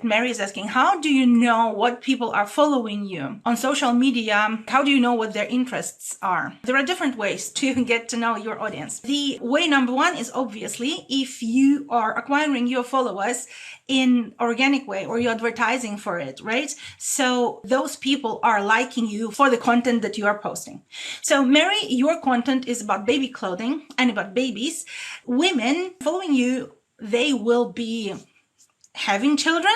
Mary is asking, how do you know what people are following you on social media? How do you know what their interests are? There are different ways to get to know your audience. The way number one is obviously if you are acquiring your followers in organic way or you're advertising for it, right? So those people are liking you for the content that you are posting. So Mary, your content is about baby clothing and about babies. Women following you, they will be having children,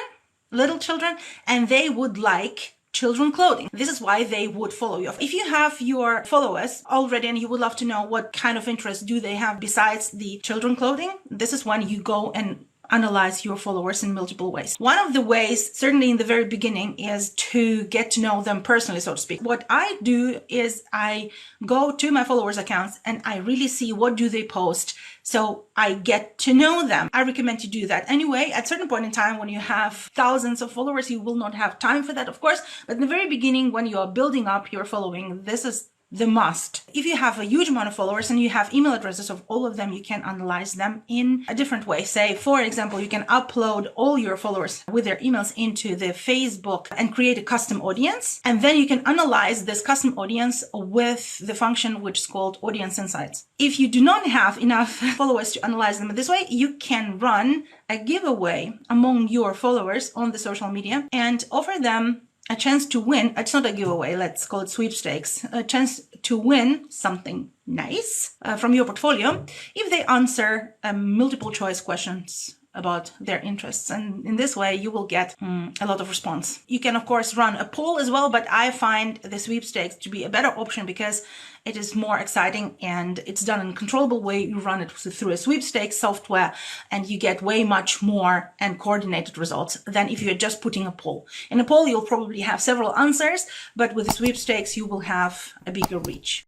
little children, and they would like children clothing. This is why they would follow you. If you have your followers already and you would love to know what kind of interest do they have besides the children clothing, this is when you go and analyze your followers in multiple ways. One of the ways, certainly in the very beginning, is to get to know them personally, so to speak. What I do is I go to my followers' accounts and I really see what do they post, so I get to know them. I recommend to do that. Anyway, at a certain point in time, when you have thousands of followers, you will not have time for that, of course. But in the very beginning, when you are building up your following, this is the must. If you have a huge amount of followers and you have email addresses of all of them, you can analyze them in a different way. Say, for example, you can upload all your followers with their emails into the Facebook and create a custom audience. And then you can analyze this custom audience with the function which is called Audience Insights. If you do not have enough followers to analyze them this way, you can run a giveaway among your followers on the social media and offer them a chance to win. It's not a giveaway, let's call it sweepstakes, a chance to win something nice from your portfolio if they answer multiple choice questions about their interests. And in this way, you will get a lot of response. You can, of course, run a poll as well, but I find the sweepstakes to be a better option because it is more exciting and it's done in a controllable way. You run it through a sweepstakes software and you get way much more and coordinated results than if you're just putting a poll. In a poll, you'll probably have several answers, but with the sweepstakes, you will have a bigger reach.